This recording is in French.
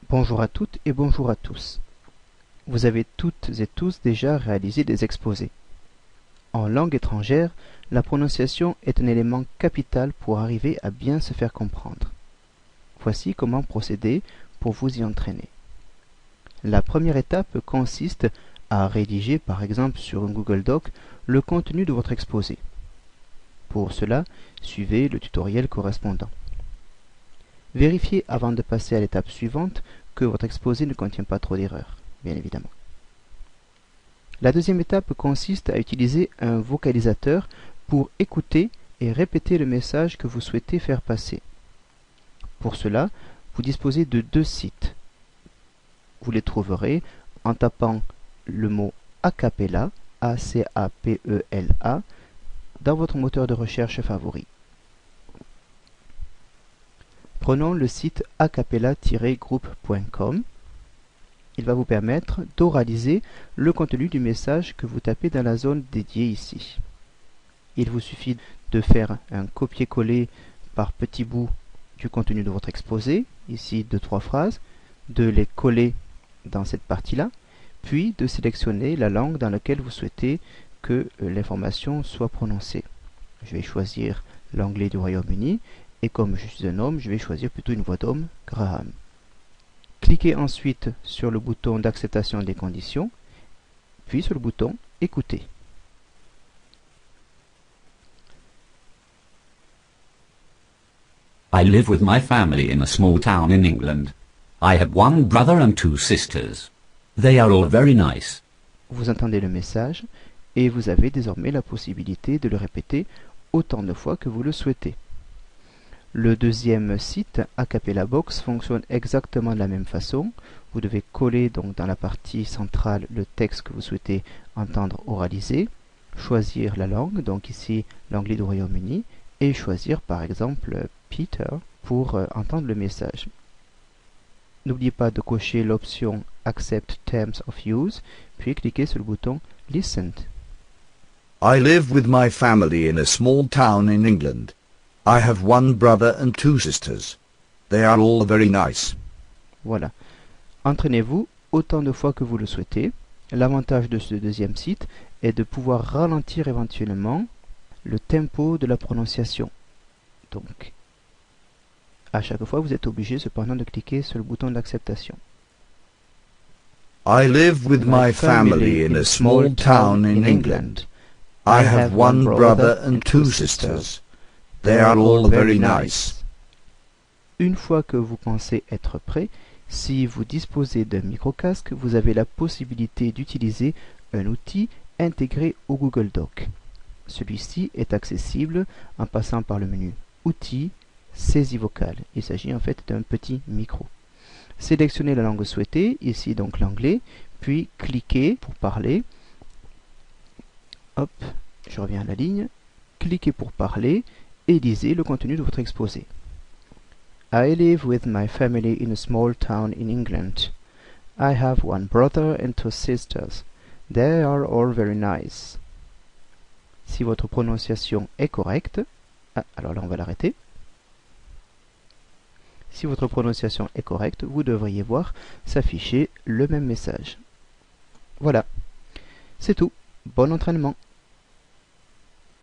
Bonjour à toutes et bonjour à tous. Vous avez toutes et tous déjà réalisé des exposés. En langue étrangère, la prononciation est un élément capital pour arriver à bien se faire comprendre. Voici comment procéder pour vous y entraîner. La première étape consiste à rédiger par exemple sur un Google Doc le contenu de votre exposé. Pour cela, suivez le tutoriel correspondant. Vérifiez avant de passer à l'étape suivante que votre exposé ne contient pas trop d'erreurs, bien évidemment. La deuxième étape consiste à utiliser un vocalisateur pour écouter et répéter le message que vous souhaitez faire passer. Pour cela, vous disposez de deux sites. Vous les trouverez en tapant le mot Acapella, A-C-A-P-E-L-A, dans votre moteur de recherche favori. Prenons le site acapella-group.com. Il va vous permettre d'oraliser le contenu du message que vous tapez dans la zone dédiée ici. Il vous suffit de faire un copier-coller par petits bouts du contenu de votre exposé, ici 2-3 phrases, de les coller dans cette partie-là, puis de sélectionner la langue dans laquelle vous souhaitez que l'information soit prononcée. Je vais choisir l'anglais du Royaume-Uni, et comme je suis un homme, je vais choisir plutôt une voix d'homme, Graham. Cliquez ensuite sur le bouton d'acceptation des conditions, puis sur le bouton Écouter. I live with my family in a small town in England. I have one brother and two sisters. They are all very nice. Vous entendez le message et vous avez désormais la possibilité de le répéter autant de fois que vous le souhaitez. Le deuxième site, Acapella Box, fonctionne exactement de la même façon. Vous devez coller donc dans la partie centrale le texte que vous souhaitez entendre oralisé, choisir la langue, donc ici l'anglais du Royaume-Uni, et choisir par exemple Peter pour entendre le message. N'oubliez pas de cocher l'option Accept Terms of Use, puis cliquez sur le bouton Listen. I live with my family in a small town in England. I have one brother and two sisters. They are all very nice. Voilà. Entraînez-vous autant de fois que vous le souhaitez. L'avantage de ce deuxième site est de pouvoir ralentir éventuellement le tempo de la prononciation. Donc, à chaque fois, vous êtes obligé cependant de cliquer sur le bouton d'acceptation. I live with my family in a small town in England. I have one brother and two sisters. They are all very nice. Une fois que vous pensez être prêt, si vous disposez d'un micro-casque, vous avez la possibilité d'utiliser un outil intégré au Google Doc. Celui-ci est accessible en passant par le menu Outils, Saisie vocale. Il s'agit en fait d'un petit micro. Sélectionnez la langue souhaitée, ici donc l'anglais, puis cliquez pour parler. Hop, je reviens à la ligne. Cliquez pour parler et lisez le contenu de votre exposé. I live with my family in a small town in England. I have one brother and two sisters. They are all very nice. Si votre prononciation est correcte, alors là on va l'arrêter. Si votre prononciation est correcte, vous devriez voir s'afficher le même message. Voilà, c'est tout. Bon entraînement.